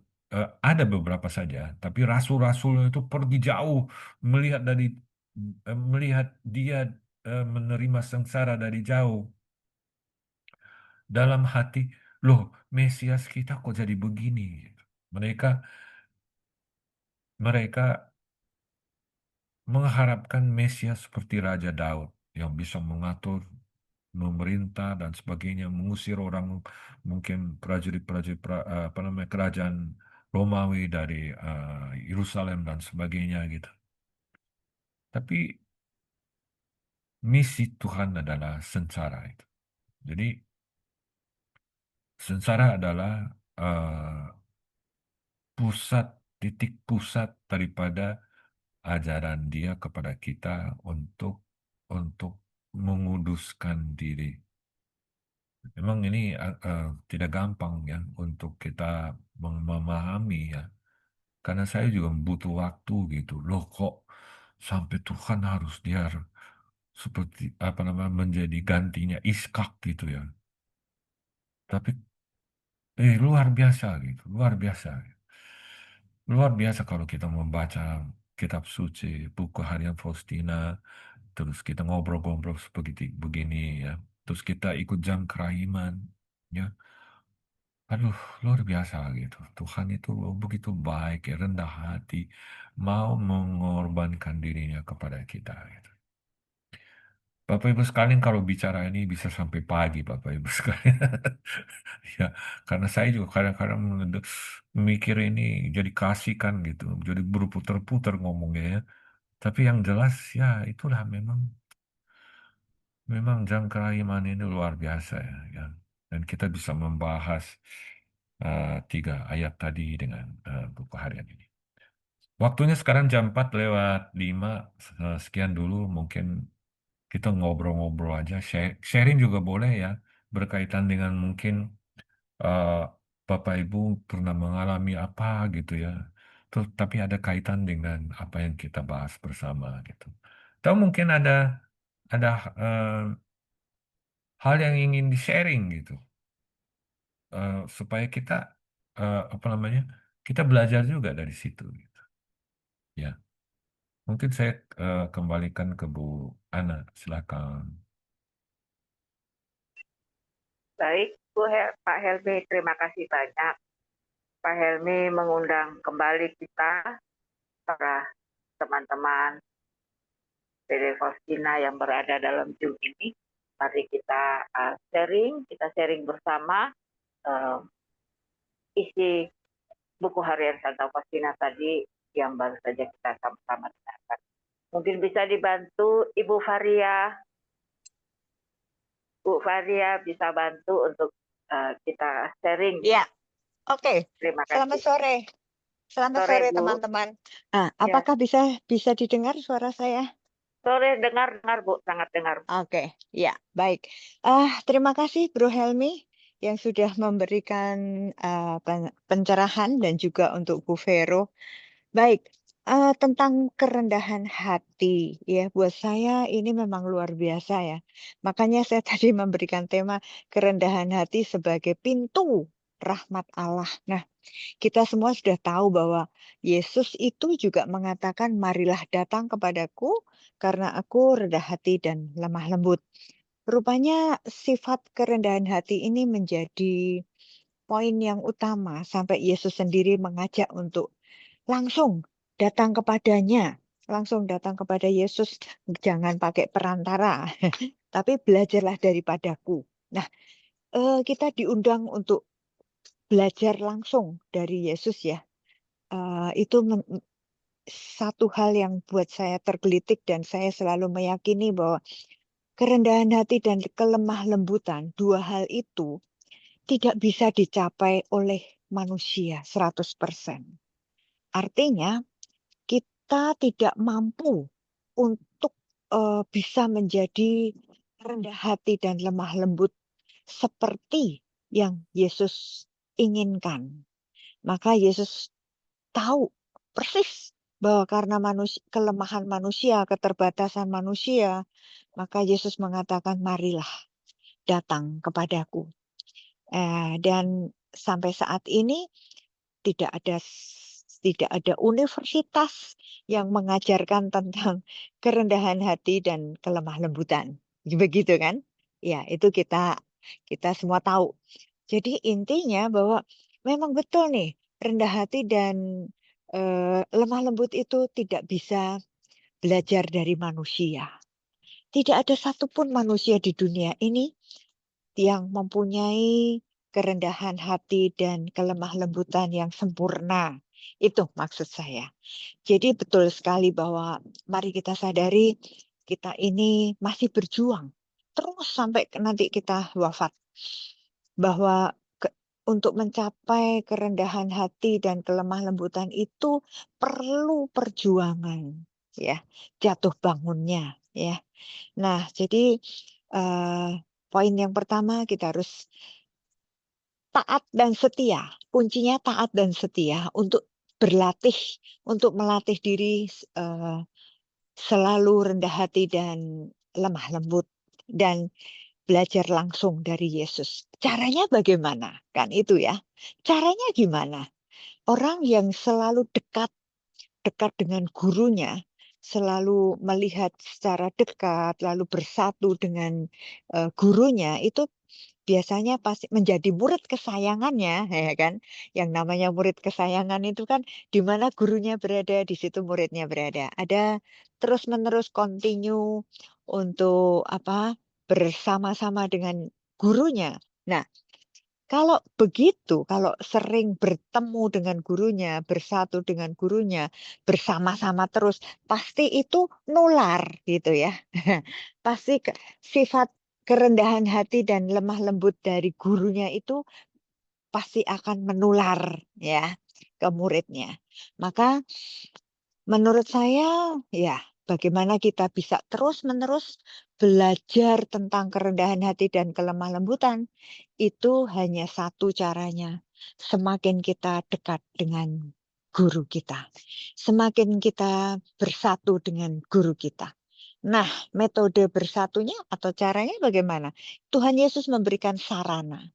[SPEAKER 3] ada beberapa saja, tapi rasul-rasul itu pergi jauh melihat dia menerima sengsara dari jauh dalam hati, loh, Mesias kita kok jadi begini? Mereka mereka mengharapkan Mesias seperti Raja Daud yang bisa mengatur memerintah dan sebagainya, mengusir orang, mungkin prajurit-prajurit kerajaan Romawi dari Yerusalem dan sebagainya gitu. Tapi misi Tuhan adalah sengsara itu. Jadi sengsara adalah titik pusat daripada ajaran dia kepada kita untuk menguduskan diri. Memang ini tidak gampang ya untuk kita memahami ya. Karena saya juga butuh waktu gitu. Loh kok sampai Tuhan harus dia seperti menjadi gantinya Iskak gitu ya. Tapi luar biasa gitu, luar biasa. Luar biasa kalau kita membaca kitab suci, buku harian Faustina, terus kita ngobrol-ngobrol seperti begini ya. Terus kita ikut jam kerahiman ya. Aduh, luar biasa gitu. Tuhan itu begitu baik ya, rendah hati, mau mengorbankan dirinya kepada kita gitu. Bapak Ibu sekalian kalau bicara ini bisa sampai pagi Bapak Ibu sekalian. Ya, karena saya juga kadang-kadang mikir ini jadi kasihkan gitu, jadi berputar-putar ngomongnya ya. Tapi yang jelas ya itulah memang jangkauan ini luar biasa ya. Dan kita bisa membahas 3 ayat tadi dengan buku harian ini. Waktunya sekarang jam 4:05. Sekian dulu mungkin kita ngobrol-ngobrol aja. Sharing juga boleh ya, berkaitan dengan mungkin eh, Bapak Ibu pernah mengalami apa gitu ya. Tapi ada kaitan dengan apa yang kita bahas bersama gitu. Atau mungkin ada eh, hal yang ingin di-sharing gitu. Supaya kita kita belajar juga dari situ gitu. Ya, mungkin saya kembalikan ke Bu Ana, silakan.
[SPEAKER 2] Baik, Pak Helmi, terima kasih banyak. Pak Helmi mengundang kembali kita, para teman-teman PD Faustina yang berada dalam Zoom ini. Mari kita sharing bersama isi buku harian Santa Faustina tadi yang baru saja kita sama-sama dengarkan. Mungkin bisa dibantu Ibu Faria. Bu Faria bisa bantu untuk kita sharing.
[SPEAKER 5] Ya, oke.
[SPEAKER 2] Terima
[SPEAKER 5] Selamat
[SPEAKER 2] kasih.
[SPEAKER 5] sore. Selamat
[SPEAKER 2] Sore,
[SPEAKER 5] sore
[SPEAKER 2] Bu.
[SPEAKER 5] teman-teman. Apakah bisa didengar suara saya?
[SPEAKER 2] Sore, dengar Bu, sangat dengar.
[SPEAKER 5] Oke, ya, baik. Terima kasih Bro Helmi yang sudah memberikan pencerahan dan juga untuk Bu Vero. Baik, tentang kerendahan hati ya, buat saya ini memang luar biasa ya. Makanya saya tadi memberikan tema kerendahan hati sebagai pintu rahmat Allah. Nah, kita semua sudah tahu bahwa Yesus itu juga mengatakan, "Marilah datang kepadaku karena aku rendah hati dan lemah lembut." Rupanya sifat kerendahan hati ini menjadi poin yang utama sampai Yesus sendiri mengajak untuk langsung datang kepadanya, langsung datang kepada Yesus, jangan pakai perantara, tapi belajarlah daripadaku. Nah, kita diundang untuk belajar langsung dari Yesus ya. Itu satu hal yang buat saya tergelitik dan saya selalu meyakini bahwa kerendahan hati dan kelemah lembutan, dua hal itu tidak bisa dicapai oleh manusia 100%. Artinya kita tidak mampu untuk bisa menjadi rendah hati dan lemah lembut seperti yang Yesus inginkan. Maka Yesus tahu persis bahwa karena kelemahan manusia, keterbatasan manusia, maka Yesus mengatakan, "Marilah datang kepadaku." Dan sampai saat ini tidak ada universitas yang mengajarkan tentang kerendahan hati dan kelemah lembutan. Begitu kan? Ya, itu kita semua tahu. Jadi intinya bahwa memang betul nih, rendah hati dan lemah lembut itu tidak bisa belajar dari manusia. Tidak ada satupun manusia di dunia ini yang mempunyai kerendahan hati dan kelemah lembutan yang sempurna. Itu maksud saya. Jadi betul sekali bahwa mari kita sadari kita ini masih berjuang terus sampai nanti kita wafat. Bahwa untuk mencapai kerendahan hati dan kelemah lembutan itu perlu perjuangan, ya, jatuh bangunnya, ya. Nah, jadi poin yang pertama kita harus taat dan setia. Kuncinya taat dan setia untuk berlatih, untuk melatih diri selalu rendah hati dan lemah lembut dan belajar langsung dari Yesus. Caranya bagaimana? Kan itu ya. Caranya gimana? Orang yang selalu dekat dengan gurunya, selalu melihat secara dekat, lalu bersatu dengan gurunya, itu biasanya pasti menjadi murid kesayangannya, ya kan? Yang namanya murid kesayangan itu kan di mana gurunya berada, di situ muridnya berada. Ada terus-menerus continue untuk bersama-sama dengan gurunya. Nah, kalau begitu, kalau sering bertemu dengan gurunya, bersatu dengan gurunya, bersama-sama terus, pasti itu nular gitu ya. Pasti sifat kerendahan hati dan lemah lembut dari gurunya itu pasti akan menular ya ke muridnya. Maka menurut saya ya bagaimana kita bisa terus-menerus belajar tentang kerendahan hati dan kelemah lembutan itu hanya satu caranya. Semakin kita dekat dengan guru kita, semakin kita bersatu dengan guru kita. Nah, metode bersatunya atau caranya bagaimana? Tuhan Yesus memberikan sarana.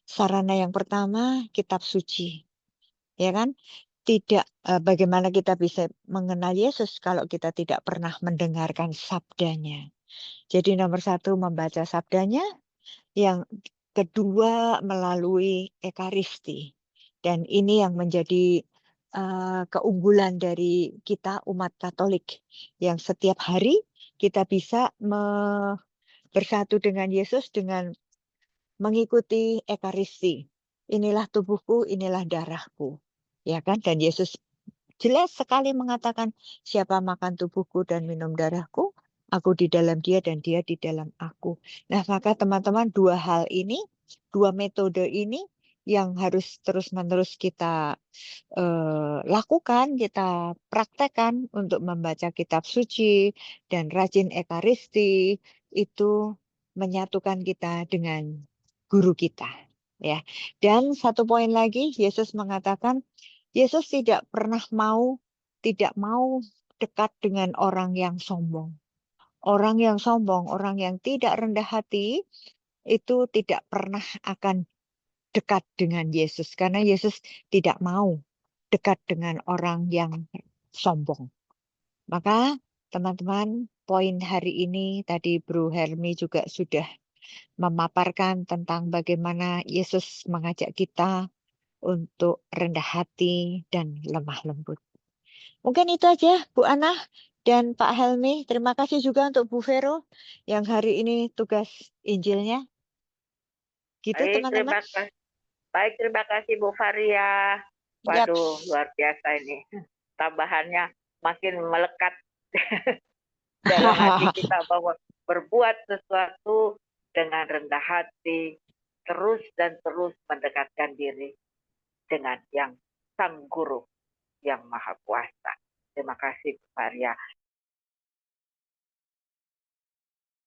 [SPEAKER 5] Sarana yang pertama, kitab suci. Ya kan? Bagaimana kita bisa mengenal Yesus kalau kita tidak pernah mendengarkan sabdanya. Jadi nomor satu membaca sabdanya, yang kedua melalui ekaristi. Dan ini yang menjadi keunggulan dari kita umat Katolik. Yang setiap hari kita bisa bersatu dengan Yesus dengan mengikuti ekaristi. Inilah tubuhku, inilah darahku. Ya kan? Dan Yesus jelas sekali mengatakan, siapa makan tubuhku dan minum darahku, aku di dalam dia dan dia di dalam aku. Nah, maka teman-teman dua hal ini, dua metode ini yang harus terus-menerus kita lakukan, kita praktekkan untuk membaca kitab suci dan rajin ekaristi, itu menyatukan kita dengan guru kita. Ya. Dan satu poin lagi, Yesus mengatakan, Yesus tidak mau dekat dengan orang yang sombong. Orang yang sombong, orang yang tidak rendah hati, itu tidak pernah akan dekat dengan Yesus. Karena Yesus tidak mau dekat dengan orang yang sombong. Maka teman-teman, poin hari ini tadi Bro Helmi juga sudah memaparkan tentang bagaimana Yesus mengajak kita untuk rendah hati dan lemah lembut. Mungkin itu aja Bu Ana dan Pak Helmi. Terima kasih juga untuk Bu Vero yang hari ini tugas Injilnya. Gitu
[SPEAKER 2] Baik,
[SPEAKER 5] teman-teman.
[SPEAKER 2] terima kasih Bu Faria.
[SPEAKER 5] Yap.
[SPEAKER 2] Waduh, luar biasa ini. Tambahannya makin melekat dalam hati kita bahwa berbuat sesuatu dengan rendah hati, terus dan terus mendekatkan diri dengan yang Sang Guru yang Maha Kuasa. Terima kasih Bu Faria.